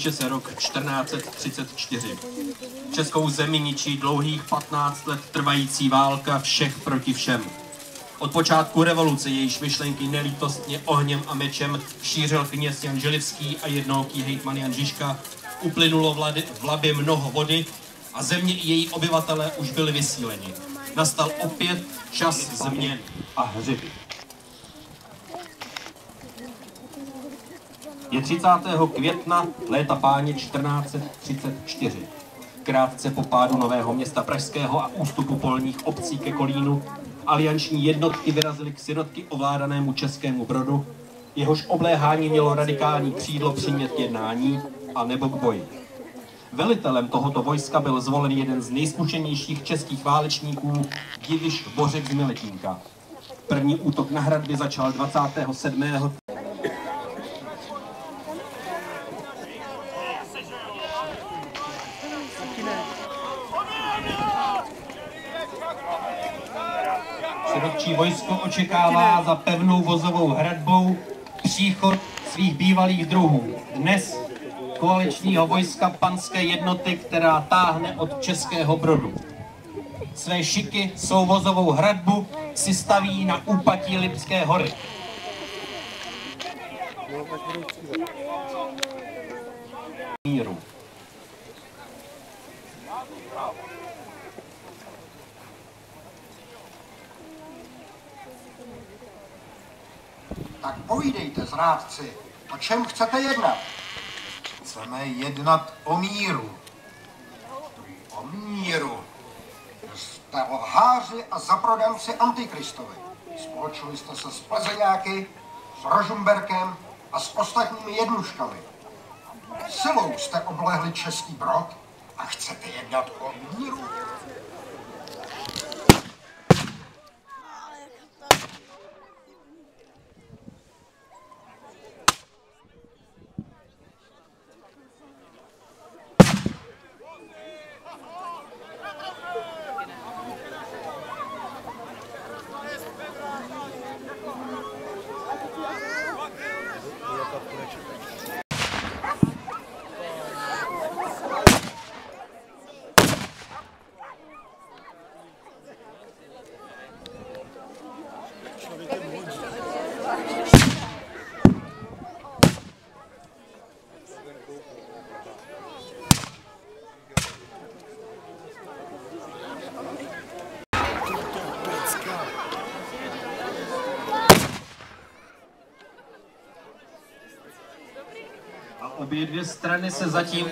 Píše se rok 1434. Českou zemi ničí dlouhých 15 let trvající válka všech proti všem. Od počátku revoluce, jejíž myšlenky nelítostně ohněm a mečem šířil kněz Jan Želivský a jednooký hejtman Jan Žižka, uplynulo v Labě mnoho vody a země i její obyvatelé už byli vysíleni. Nastal opět čas změn a hřiby. Je 30. května léta páně 1434. Krátce po pádu Nového Města pražského a ústupu polních obcí ke Kolínu alianční jednotky vyrazily k sirotky ovládanému Českému Brodu, jehož obléhání mělo radikální křídlo přimět k jednání a nebo k boji. Velitelem tohoto vojska byl zvolen jeden z nejzkušenějších českých válečníků, Diviš Bořek z Miletínka. První útok na hradby začal 27. Sirotčí vojsko očekává za pevnou vozovou hradbou příchod svých bývalých druhů. Dnes koaličního vojska panské jednoty, která táhne od Českého Brodu. Své šiky souvozovou hradbu si staví na úpatí Lipské hory. Míru. Tak povídejte, zrádci, o čem chcete jednat? Chceme jednat o míru. O míru. Jste lháři a zaprodanci Antikristovi. Spolčili jste se s Plzeňáky, s Rožumberkem a s ostatními jednuškami. Silou jste oblehli Český Brod a chcete jednat o míru? Obě dvě strany se zatím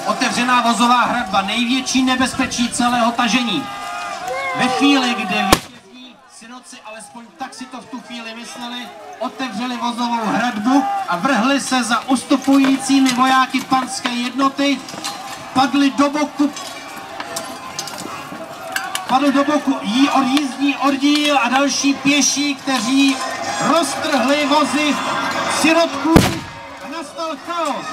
otevřená vozová hradba, největší nebezpečí celého tažení. Ve chvíli, kdy vítězní synoci, alespoň tak si to v tu chvíli mysleli, otevřeli vozovou hradbu a vrhli se za ustupujícími vojáky panské jednoty, padl do boku jízdní oddíl a další pěší, kteří roztrhli vozy sirotků a nastal chaos.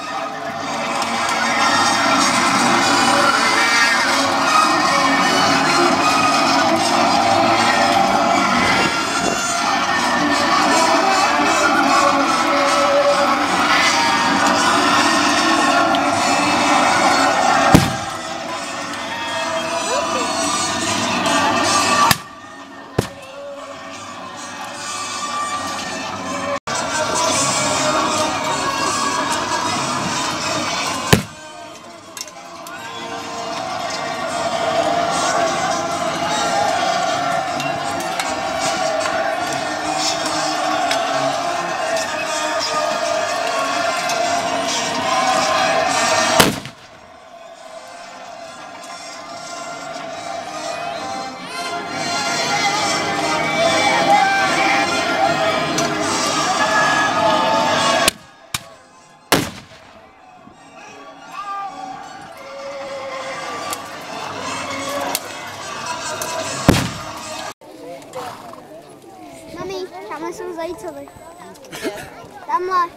Tamhle.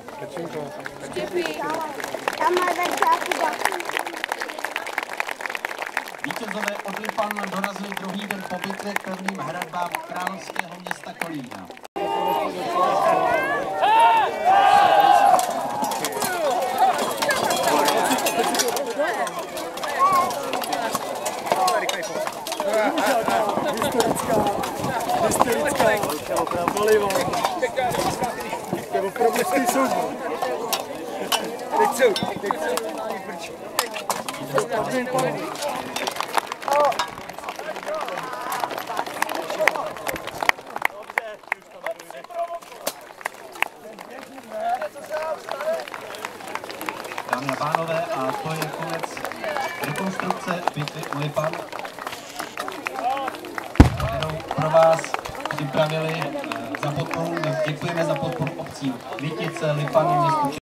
Štěpí. Tamhle Verča a Kuba. Vítězové od Lipan dorazili druhý den po bitvě k pevným hradbám královského města Kolína. Hysterická. Opravdu. To je opravdu soubor. Teď jsou. Dámy a pánové, a to je konec rekonstrukce bitvy u Lipan, kterou pro vás připravili za podporu. My děkujeme za podporu obcím Květice, Lipany, městu